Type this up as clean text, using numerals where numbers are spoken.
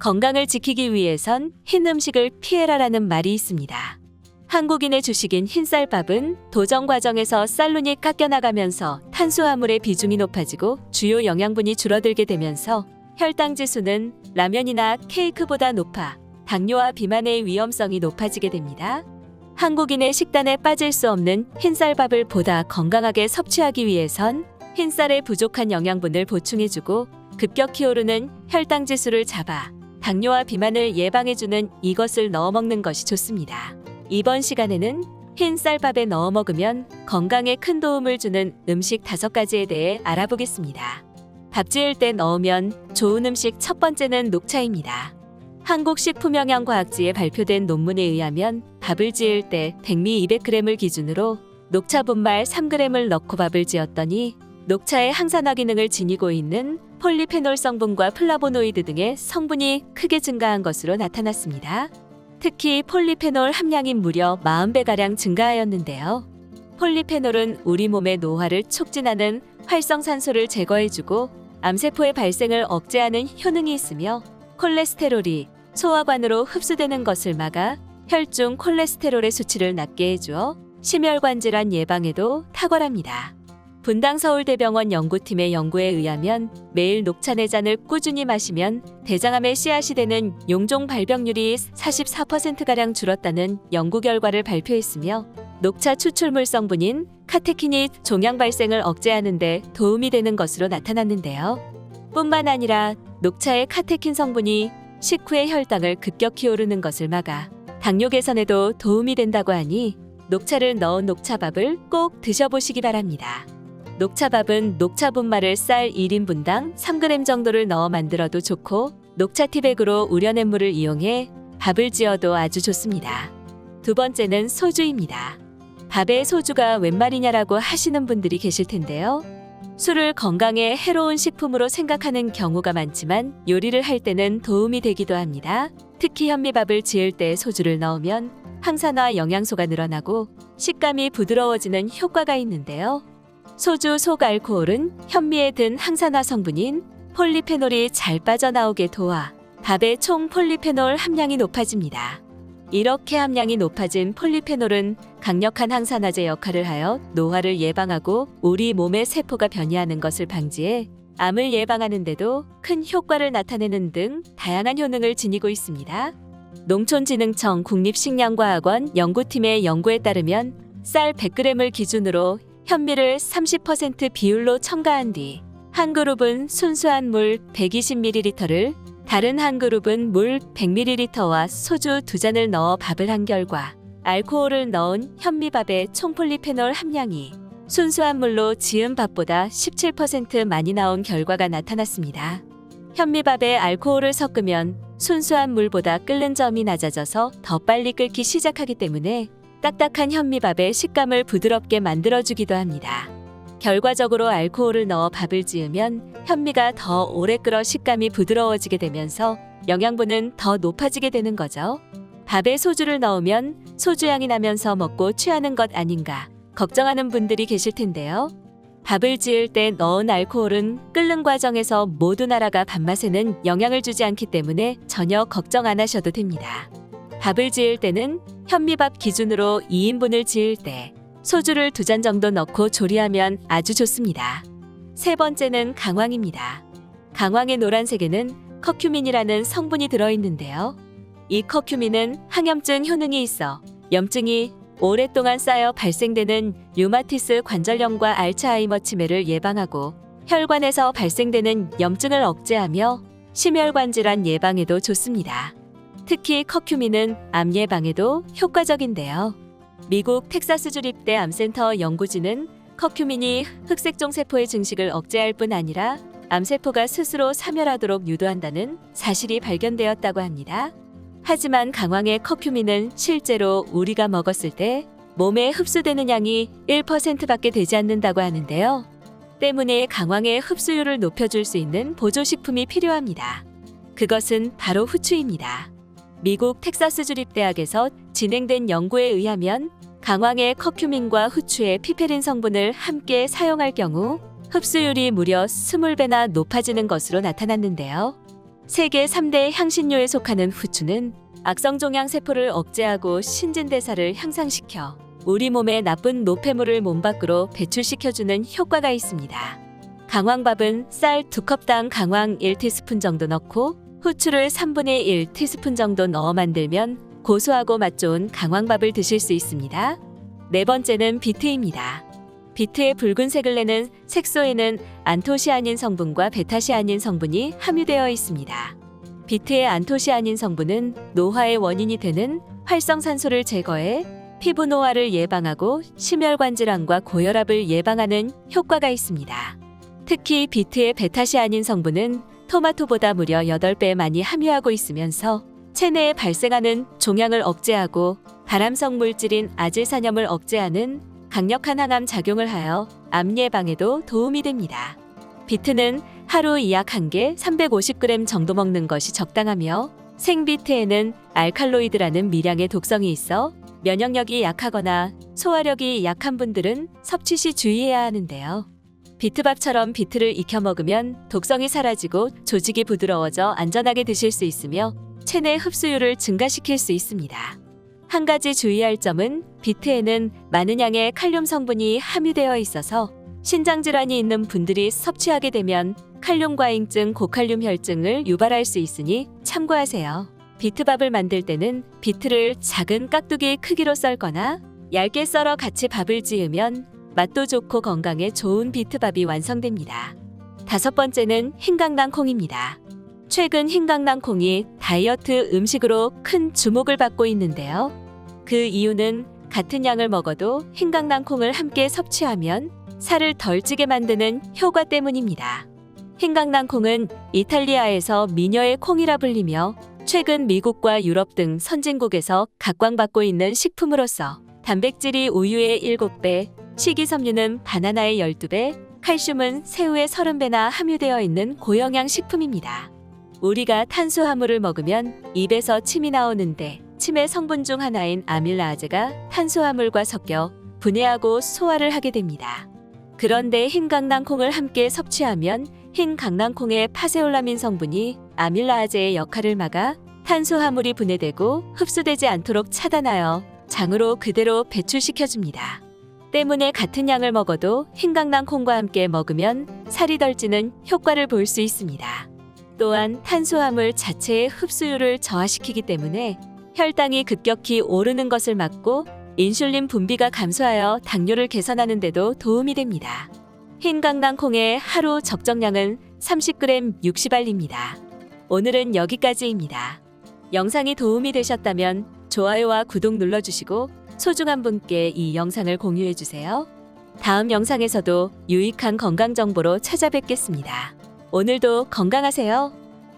건강을 지키기 위해선 흰 음식을 피해라라는 말이 있습니다. 한국인의 주식인 흰쌀밥은 도정 과정에서 쌀눈이 깎여나가면서 탄수화물의 비중이 높아지고 주요 영양분이 줄어들게 되면서 혈당 지수는 라면이나 케이크보다 높아 당뇨와 비만의 위험성이 높아지게 됩니다. 한국인의 식단에 빠질 수 없는 흰쌀밥을 보다 건강하게 섭취하기 위해선 흰쌀에 부족한 영양분을 보충해주고 급격히 오르는 혈당 지수를 잡아 당뇨와 비만을 예방해주는 이것을 넣어 먹는 것이 좋습니다. 이번 시간에는 흰쌀밥에 넣어 먹으면 건강에 큰 도움을 주는 음식 5가지에 대해 알아보겠습니다. 밥 지을 때 넣으면 좋은 음식 첫 번째는 녹차입니다. 한국식품영양과학지에 발표된 논문에 의하면 밥을 지을 때 백미 200g을 기준으로 녹차 분말 3g을 넣고 밥을 지었더니 녹차의 항산화 기능을 지니고 있는 폴리페놀 성분과 플라보노이드 등의 성분이 크게 증가한 것으로 나타났습니다. 특히 폴리페놀 함량이 무려 40배가량 증가하였는데요. 폴리페놀은 우리 몸의 노화를 촉진하는 활성산소를 제거해주고 암세포의 발생을 억제하는 효능이 있으며 콜레스테롤이 소화관으로 흡수되는 것을 막아 혈중 콜레스테롤의 수치를 낮게 해주어 심혈관 질환 예방에도 탁월합니다. 분당서울대병원 연구팀의 연구에 의하면 매일 녹차 4잔을 꾸준히 마시면 대장암의 씨앗이 되는 용종 발병률이 44%가량 줄었다는 연구 결과를 발표했으며 녹차 추출물 성분인 카테킨이 종양 발생을 억제하는 데 도움이 되는 것으로 나타났는데요. 뿐만 아니라 녹차의 카테킨 성분이 식후의 혈당을 급격히 오르는 것을 막아 당뇨 개선에도 도움이 된다고 하니 녹차를 넣은 녹차밥을 꼭 드셔보시기 바랍니다. 녹차밥은 녹차 분말을 쌀 1인분당 3g 정도를 넣어 만들어도 좋고 녹차 티백으로 우려낸 물을 이용해 밥을 지어도 아주 좋습니다. 두 번째는 소주입니다. 밥에 소주가 웬 말이냐라고 하시는 분들이 계실 텐데요. 술을 건강에 해로운 식품으로 생각하는 경우가 많지만 요리를 할 때는 도움이 되기도 합니다. 특히 현미밥을 지을 때 소주를 넣으면 항산화 영양소가 늘어나고 식감이 부드러워지는 효과가 있는데요. 소주 속 알코올은 현미에 든 항산화 성분인 폴리페놀이 잘 빠져나오게 도와 밥의 총 폴리페놀 함량이 높아집니다. 이렇게 함량이 높아진 폴리페놀은 강력한 항산화제 역할을 하여 노화를 예방하고 우리 몸의 세포가 변이하는 것을 방지해 암을 예방하는 데도 큰 효과를 나타내는 등 다양한 효능을 지니고 있습니다. 농촌진흥청 국립식량과학원 연구팀의 연구에 따르면 쌀 100g을 기준으로 현미를 30% 비율로 첨가한 뒤 한 그룹은 순수한 물 120ml를 다른 한 그룹은 물 100ml와 소주 2잔을 넣어 밥을 한 결과 알코올을 넣은 현미밥의 총 폴리페놀 함량이 순수한 물로 지은 밥보다 17% 많이 나온 결과가 나타났습니다. 현미밥에 알코올을 섞으면 순수한 물보다 끓는 점이 낮아져서 더 빨리 끓기 시작하기 때문에 딱딱한 현미밥의 식감을 부드럽게 만들어주기도 합니다. 결과적으로 알코올을 넣어 밥을 지으면 현미가 더 오래 끓어 식감이 부드러워지게 되면서 영양분은 더 높아지게 되는 거죠. 밥에 소주를 넣으면 소주향이 나면서 먹고 취하는 것 아닌가 걱정하는 분들이 계실 텐데요. 밥을 지을 때 넣은 알코올은 끓는 과정에서 모두 날아가 밥맛에는 영향을 주지 않기 때문에 전혀 걱정 안 하셔도 됩니다. 밥을 지을 때는 현미밥 기준으로 2인분을 지을 때 소주를 2잔 정도 넣고 조리하면 아주 좋습니다. 세 번째는 강황입니다. 강황의 노란색에는 커큐민이라는 성분이 들어있는데요. 이 커큐민은 항염증 효능이 있어 염증이 오랫동안 쌓여 발생되는 류마티스 관절염과 알츠하이머 치매를 예방하고 혈관에서 발생되는 염증을 억제하며 심혈관 질환 예방에도 좋습니다. 특히 커큐민은 암 예방에도 효과적인데요. 미국 텍사스 주립대 암센터 연구진은 커큐민이 흑색종 세포의 증식을 억제할 뿐 아니라 암세포가 스스로 사멸하도록 유도한다는 사실이 발견되었다고 합니다. 하지만 강황의 커큐민은 실제로 우리가 먹었을 때 몸에 흡수되는 양이 1%밖에 되지 않는다고 하는데요. 때문에 강황의 흡수율을 높여줄 수 있는 보조식품이 필요합니다. 그것은 바로 후추입니다. 미국 텍사스 주립대학에서 진행된 연구에 의하면 강황의 커큐민과 후추의 피페린 성분을 함께 사용할 경우 흡수율이 무려 20배나 높아지는 것으로 나타났는데요. 세계 3대 향신료에 속하는 후추는 악성종양 세포를 억제하고 신진대사를 향상시켜 우리 몸에 나쁜 노폐물을 몸 밖으로 배출시켜주는 효과가 있습니다. 강황밥은 쌀 2컵당 강황 1티스푼 정도 넣고 후추를 3분의 1 티스푼 정도 넣어 만들면 고소하고 맛 좋은 강황밥을 드실 수 있습니다. 네 번째는 비트입니다. 비트의 붉은색을 내는 색소에는 안토시아닌 성분과 베타시아닌 성분이 함유되어 있습니다. 비트의 안토시아닌 성분은 노화의 원인이 되는 활성산소를 제거해 피부 노화를 예방하고 심혈관 질환과 고혈압을 예방하는 효과가 있습니다. 특히 비트의 베타시아닌 성분은 토마토보다 무려 8배 많이 함유하고 있으면서 체내에 발생하는 종양을 억제하고 발암성 물질인 아질산염을 억제하는 강력한 항암 작용을 하여 암 예방에도 도움이 됩니다. 비트는 하루 약 1개 350g 정도 먹는 것이 적당하며 생비트에는 알칼로이드라는 미량의 독성이 있어 면역력이 약하거나 소화력이 약한 분들은 섭취 시 주의해야 하는데요. 비트밥처럼 비트를 익혀 먹으면 독성이 사라지고 조직이 부드러워져 안전하게 드실 수 있으며 체내 흡수율을 증가시킬 수 있습니다. 한 가지 주의할 점은 비트에는 많은 양의 칼륨 성분이 함유되어 있어서 신장 질환이 있는 분들이 섭취하게 되면 칼륨 과잉증, 고칼륨 혈증을 유발할 수 있으니 참고하세요. 비트밥을 만들 때는 비트를 작은 깍두기 크기로 썰거나 얇게 썰어 같이 밥을 지으면 맛도 좋고 건강에 좋은 비트밥이 완성됩니다. 다섯 번째는 흰강낭콩입니다. 최근 흰강낭콩이 다이어트 음식으로 큰 주목을 받고 있는데요. 그 이유는 같은 양을 먹어도 흰강낭콩을 함께 섭취하면 살을 덜 찌게 만드는 효과 때문입니다. 흰강낭콩은 이탈리아에서 미녀의 콩이라 불리며 최근 미국과 유럽 등 선진국에서 각광받고 있는 식품으로서 단백질이 우유의 7배, 식이섬유는 바나나의 12배, 칼슘은 새우의 30배나 함유되어 있는 고영양 식품입니다. 우리가 탄수화물을 먹으면 입에서 침이 나오는데 침의 성분 중 하나인 아밀라아제가 탄수화물과 섞여 분해하고 소화를 하게 됩니다. 그런데 흰 강낭콩을 함께 섭취하면 흰 강낭콩의 파세올라민 성분이 아밀라아제의 역할을 막아 탄수화물이 분해되고 흡수되지 않도록 차단하여 장으로 그대로 배출시켜줍니다. 때문에 같은 양을 먹어도 흰 강낭콩과 함께 먹으면 살이 덜 찌는 효과를 볼 수 있습니다. 또한 탄수화물 자체의 흡수율을 저하시키기 때문에 혈당이 급격히 오르는 것을 막고 인슐린 분비가 감소하여 당뇨를 개선하는 데도 도움이 됩니다. 흰 강낭콩의 하루 적정량은 30g 60알입니다. 오늘은 여기까지입니다. 영상이 도움이 되셨다면 좋아요와 구독 눌러주시고 소중한 분께 이 영상을 공유해주세요. 다음 영상에서도 유익한 건강 정보로 찾아뵙겠습니다. 오늘도 건강하세요.